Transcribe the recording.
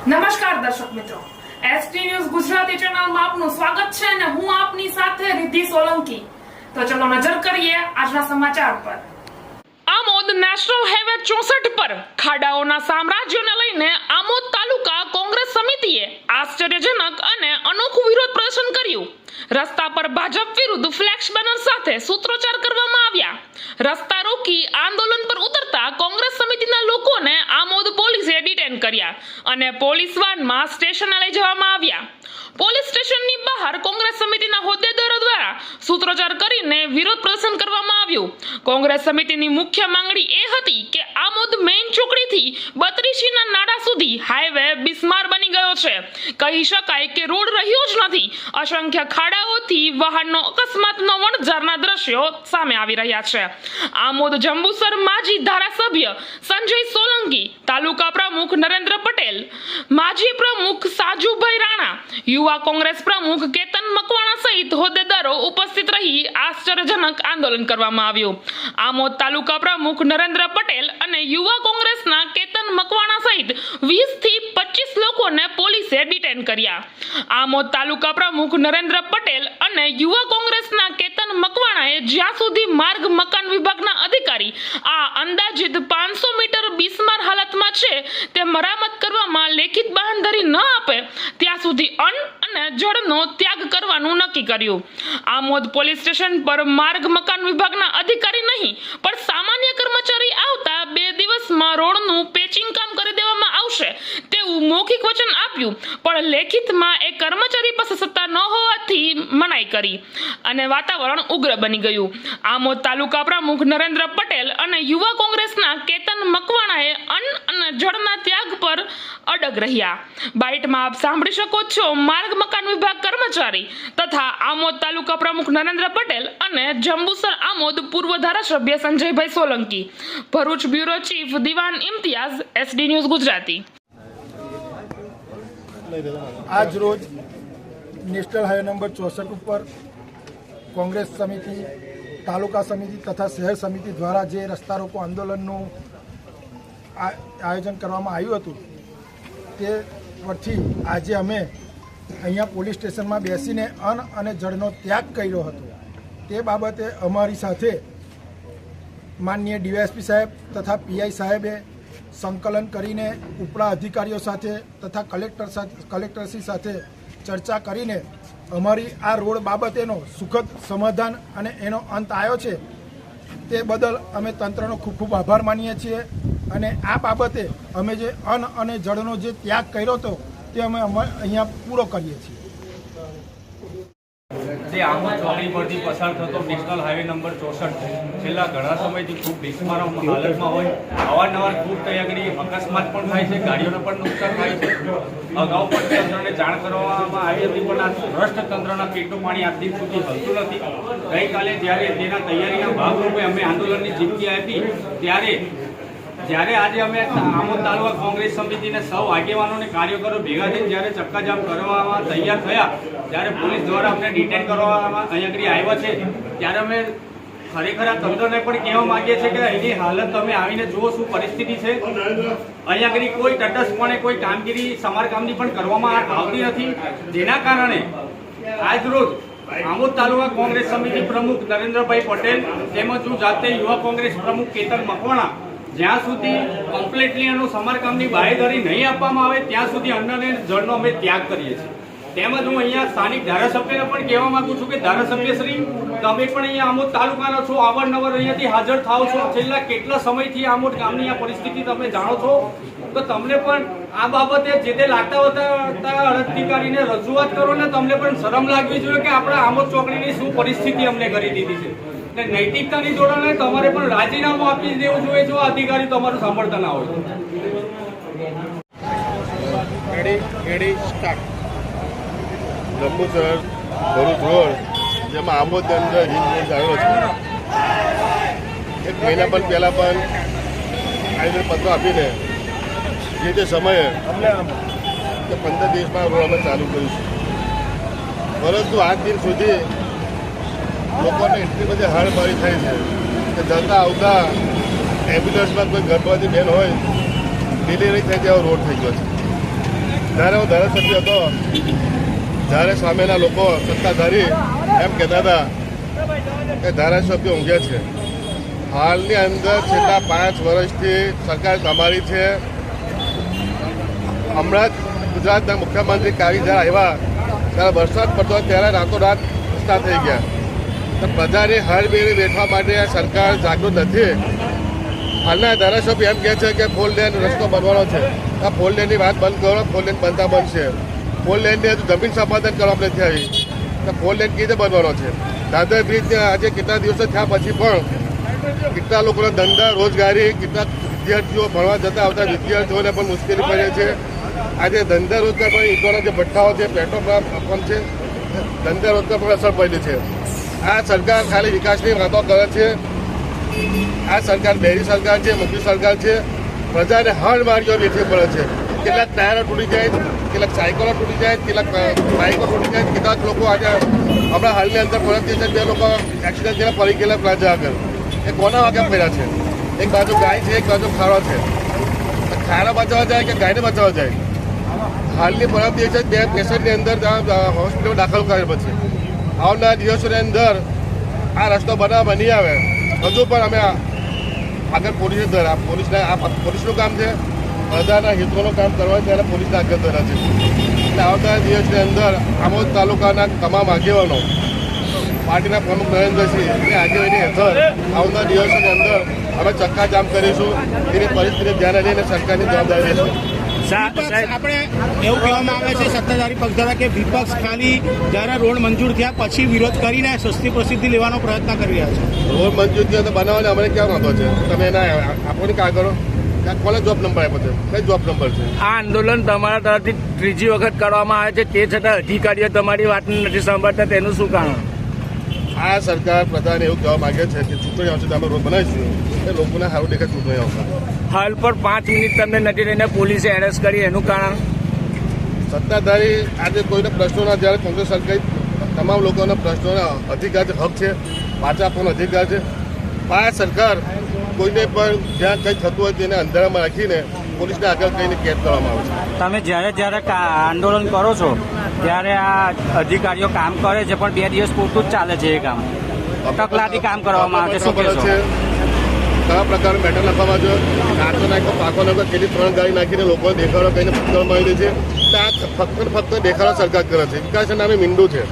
નમસ્કાર દર્શક મિત્રો, એસટી ન્યૂઝ ગુજરાતી ચેનલમાં આપનું સ્વાગત છે અને હું આપની સાથે રિદ્ધિ સોલંકી। તો ચલો નજર કરીએ આજના સમાચાર પર। આમોદ નેશનલ હાઈવે 64 પર ખાડાઓના સામ્રાજ્યને લઈને આમોદ તાલુકા કોંગ્રેસ સમિતિએ આશ્ચર્યજનક અને અનોખું વિરોધ પ્રદર્શન કર્યું। રસ્તા પર ભાજપ વિરુદ્ધ ફ્લેક્સ બેનર સાથે સૂત્રોચ્ચાર કરવામાં આવ્યા। રસ્તા રોકી આંદોલન પર ઉતરતા કોંગ્રેસ સમિતિના લોકોને આમોદ પોલીસે ડિટેન કર્યા અને પોલીસ વાનમાં સ્ટેશને લઈ જવામાં આવ્યા। પોલીસ સ્ટેશનની બહાર કોંગ્રેસ સમિતિના હોદ્દેદારો દ્વારા સૂત્રોચ્ચાર કરીને વિરોધ પ્રદર્શન કરવામાં આવ્યું। કોંગ્રેસ સમિતિની મુખ્ય માંગણી એ હતી કે આમોદ મેઇન ચોકડીથી બત્રીસીના નાડા સુધી હાઈવે બિસ્માર બની ગયો છે। કહી શકાય કે રોડ રહ્યો જ નથી। અસંખ્ય ખાડાઓથી વાહનનો અકસ્માતનો વણઝારના દ્રશ્યો સામે આવી રહ્યા છે। આમોદ જંબુસર માજી ધારાસભ્ય સંજય સોલંકી, તાલુકા પ્રમુખ નરેન્દ્ર પટેલ, માજી પ્રમુખ સાજુભાઈ રાણા, યુવા કોંગ્રેસ પ્રમુખ કેતન મકવાણા સહિત હોદ્દેદારો ઉપસ્થિત રહી આશ્ચર્યજનક આંદોલન કરવામાં આવ્યું। આમોદ તાલુકા પ્રમુખ નરેન્દ્ર પટેલ અને યુવા કોંગ્રેસના કેતન મકવાણા સહિત 20 થી 25 લોકોને પોલીસે ડિટેન કર્યા। આમોદ તાલુકા પ્રમુખ નરેન્દ્ર પટેલ અને યુવા કોંગ્રેસના કેતન મકવાણાએ જ્યાં સુધી માર્ગ મકાન વિભાગના અધિકારી આ અંદાજિત 500 મીટર બિસ્માર હાલતમાં છે તે મરામત કરવામાં લેખિત બાંહેધરી ન આપે ત્યાં સુધી અન્ન અને જળનો ત્યાગ કરવાનું નક્કી કર્યું। આમોદ પોલીસ સ્ટેશન પર માર્ગ મકાન વિભાગના અધિકારી નહીં પણ સામાન્ય કર્મચારી આવતા 2 દિવસમાં રોડનું પેચિંગ કામ કરી દેવામાં આવશે તેવું મૌખિક વચન આપ્યું, પણ લેખિતમાં એ કર્મચારી પાસે સત્તા ન હોવાથી મનાઈ કરી અને વાતાવરણ ઉગ્ર બની ગયું। આમોદ તાલુકા પ્રમુખ નરેન્દ્ર પટેલ અને યુવા કોંગ્રેસના કેતન મકવાણાએ અન્ન અને જળના ત્યાગ પર અડગ રહ્યા। બાઇટમાં આપ સાંભળી શકો છો માર્ગ મકાન વિભાગ કર્મચારી તથા આમોદ તાલુકા પ્રમુખ નરેન્દ્ર પટેલ અને જંબુસર આમોદ પૂર્વ ધારાસભ્ય Sanjaybhai Solanki. Bharuch bureau chief Diwan Imtiaz, SD news Gujarati. આજ રોજ નેશનલ હાઈવે નંબર 64 ઉપર કોંગ્રેસ સમિતિ, તાલુકા સમિતિ તથા શહેર સમિતિ દ્વારા જે રસ્તા રોકો આંદોલનનું આયોજન કરવામાં આવ્યું હતું તે પરથી આજે અમે અહીંયા પોલીસ સ્ટેશનમાં બેસીને અન્ન અને જળનો ત્યાગ કર્યો હતો। તે બાબતે અમારી સાથે માનનીય ડીવાયએસપી સાહેબ તથા પીઆઈ સાહેબે સંકલન કરીને ઉપલા અધિકારીઓ સાથે તથા કલેક્ટરશ્રી સાથે ચર્ચા કરીને અમારી આ રોડ બાબતેનો સુખદ સમાધાન અને એનો અંત આવ્યો છે તે બદલ અમે તંત્રનો ખૂબ ખૂબ આભાર માનીએ છીએ અને આ બાબતે અમે જે અન્ન અને જળનો જે ત્યાગ કર્યો હતો તે અમે અહીંયા પૂરો કરીએ છીએ। તે આમોદ ચોકડી પરથી પસાર થતો નેશનલ હાઈવે નંબર 64 છેલ્લા ઘણા સમયથી ખૂબ બિસ્માર હાલતમાં હોય, અવારનવાર ખૂબ ત્યાં અકસ્માત પણ થાય છે, ગાડીઓને પણ નુકસાન થાય છે। અગાઉ પણ તંત્રને જાણ કરવામાં આવી હતી પણ આ ભ્રષ્ટ તંત્રના પેટનું પાણી આજ દિન સુધી હલતું નથી। ગઈકાલે જ્યારે તેના તૈયારીના ભાગરૂપે અમે આંદોલનની ચીમકી આપી જ્યારે આજે અમે આમોદ તાલુકા કોંગ્રેસ સમિતિને સૌ આગેવાનોને કાર્યકરો ભેગા થઈને જ્યારે ચક્કાજામ કરવામાં તૈયાર થયા, જ્યારે પોલીસ દ્વારા અમને ડિટેન કરવામાં અહીંયા આવ્યા છે ત્યારે અમે ખરેખર આ તંત્રને પણ કહેવા માંગીએ છીએ કે એની હાલત તમે આવીને જુઓ શું પરિસ્થિતિ છે। અહીંયા કોઈ તટસ્થપણે કોઈ કામગીરી સમારકામની પણ કરવામાં આવતી નથી, જેના કારણે આજ રોજ આમોદ તાલુકા કોંગ્રેસ સમિતિ પ્રમુખ નરેન્દ્રભાઈ પટેલ તેમજ હું જાતે યુવા કોંગ્રેસ પ્રમુખ કેતન મકવાણા જ્યાં સુધી કમ્પ્લીટલી એનું સમારકામની બાહેધરી નહીં આપવામાં આવે ત્યાં સુધી અન્ન અને જળનો અમે ત્યાગ કરીએ છીએ। તેમજ હું અહીંયા સ્થાનિક ધારાસભ્યને પણ કહેવા માંગુ છું કે ધારાસભ્યશ્રી તમે પણ અહીંયા આમોદ તાલુકાના છો, અવારનવાર અહીંયાથી હાજર થાવ છો, છેલ્લા કેટલા સમયથી આમોદ ગામની આ પરિસ્થિતિ તમે જાણો છો, તો તમને પણ આ બાબતે જે તે લાગતા હતા અધિકારીને રજૂઆત કરો ને તમને પણ શરમ લાગવી જોઈએ કે આપણા આમોદ ચોકડીની શું પરિસ્થિતિ અમને કરી દીધી છે। નૈતિકતાની જોડે તમારે પણ રાજીનામું આપી દેવું જોઈએ જો અધિકારી તમારું સાંભળતા ના હોય। જંબુસર ભરૂચ રોડ જેમાં આમોદ અંદર રિંગ રોડ આવ્યો છે, 1 મહિના પણ પહેલાં પણ આયોજન પત્ર આપીને જે તે સમયે 15 દિવસમાં રોડ અમે ચાલુ કર્યું છે, પરંતુ આજ દિન સુધી લોકોને એટલી બધી હાડમારી થાય છે કે જતા આવતા એમ્બ્યુલન્સમાં કોઈ ગર્ભવતી બહેન હોય ડિલિવરી થાય તેવો રોડ થઈ ગયો છે। જ્યારે હું ધારાસભ્ય હતો ત્યારે સામેના લોકો સત્તાધારી એમ કહેતા હતા કે ધારાસભ્ય ઊંઘે છે. હાલની અંદર છેલ્લા 5 વર્ષથી સરકાર તમારી છે. હમણાં જ ગુજરાતના મુખ્યમંત્રી કાવી જ્યારે આવ્યા ત્યારે વરસાદ પડતો ત્યારે રાતોરાત રસ્તા થઈ ગયા. તો પ્રજાની હારબેરી વેઠવા માટે આ સરકાર જાગૃત નથી. હાલના ધારાસભ્ય એમ કહે છે કે 4 લેન રસ્તો બનવાનો છે. આ 4 લેનની વાત બંધ કરો. 4 લેન બનતા બનશે. 4 લેનની હજુ જમીન સંપાદન કરવા નથી આવી. તો 4 લેન કેવી રીતે બનવાનો છે? દાદર બ્રિજ આજે કેટલા દિવસો થયા પછી પણ કેટલા લોકોના ધંધા રોજગારી, કેટલા વિદ્યાર્થીઓ ભણવા જતા આવતા વિદ્યાર્થીઓને પણ મુશ્કેલી પડે છે. આજે ધંધા રોજગાર પર ઈંટોના જે ભઠ્ઠાઓ છે, પેટ્રોલ પંપ છે, ધંધા રોજગાર પર અસર પડી છે. આ સરકાર ખાલી વિકાસની વાતો કરે છે. આ સરકાર બેરી સરકાર છે, મોટી સરકાર છે. પ્રજાને હળ મારીઓ વેઠવી પડે છે. કેટલાક ટાયરો તૂટી જાય, કેટલાક સાયકલો તૂટી જાય, કેટલાક બાઇકો તૂટી જાય. કેટલાક લોકો આજે હમણાં હાલની અંદર પરત દિવસે 2 લોકો એક્સિડન્ટ થયા પડી ગયેલા પ્લાઝા આગળ. એ કોના વાગે પડ્યા છે? એક બાજુ ગાય છે, એક બાજુ ખારો છે. ખારા બચાવવા જાય કે ગાયને બચાવવા જાય? હાલની પરમ દિવસે 2 પેશન્ટની અંદર હોસ્પિટલમાં દાખલ કર્યા પછી આવનાર દિવસોની અંદર આ રસ્તો બનાવવા નહીં આવે. હજુ પણ અમે આગળ પોલીસનું કામ છે. પ્રજાના હિતોનું કામ કરવા ત્યારે પોલીસના આગળ ધરા છે. એટલે આવનાર દિવસની અંદર આમોદ તાલુકાના તમામ આગેવાનો, પાર્ટીના પ્રમુખ નરેન્દ્રસિંહ એ આગેવાની હેઠળ આવનાર દિવસોની અંદર અમે ચક્કાજામ કરીશું. એની પરિસ્થિતિને ધ્યાને લઈને સરકારની જવાબદારી રહેશે. આપણે એવું કહેવામાં આવે છે સત્તાધારી પક્ષ દ્વારા કે વિપક્ષ ખાલી જ્યારે રોડ મંજૂર થયા પછી વિરોધ કરીને સસ્તી પ્રસિદ્ધિ લેવાનો પ્રયત્ન કરી રહ્યા છે. રોડ મંજૂર થયો તો બનાવવાને અમને ક્યાં વાંધો છે? તમે એના આપો ને કાં કરો. કોને જોબ નંબર આપ્યો છે? કઈ જોબ નંબર છે? આ આંદોલન તમારા તરફથી 3જી વખત કરવામાં આવે છે, તે છતાં અધિકારીઓ તમારી વાત નથી સાંભળતા, તેનું શું કારણ? આ સરકાર પ્રજાને એવું કહેવા માંગે છે કે ચૂંટણી આવશે તો અમે રોડ બનાવીશું. એ લોકોને સારું દેખાય ચૂંટણી આવશે. હાલ પર 5 મિનિટ તમને નથી રહીને પોલીસે એરેસ્ટ કરી, એનું કારણ? સત્તાધારી આજે કોઈને પ્રશ્નોના જ્યારે કોંગ્રેસ સરકાર તમામ લોકોના પ્રશ્નોના અધિકાર છે, હક છે, પાછા આપવાનો અધિકાર છે. આ સરકાર કોઈને પણ જ્યાં કંઈ થતું હોય તેને અંધારામાં રાખીને પોલીસને આગળ કહીને કેદ કરવામાં આવે છે. તમે જ્યારે આંદોલન કરો છો ત્યારે આ અધિકારીઓ કામ કરે છે, પણ 2 દિવસ પૂરતું જ ચાલે છે એ કામ. તકલાદી કામ કરવામાં આવે છે, શું કહેશો? કયા પ્રકારનું મેટર લખવામાં આવ્યો? કાચો નાખો, પાકો નાખો, કેટલી 3 ગાડી નાખીને લોકોને દેખાડો કહીને પકડવામાં આવી છે. આ ફક્ત દેખાડો સરકાર કરે છે. વિકાસના નામે મીંડું છે.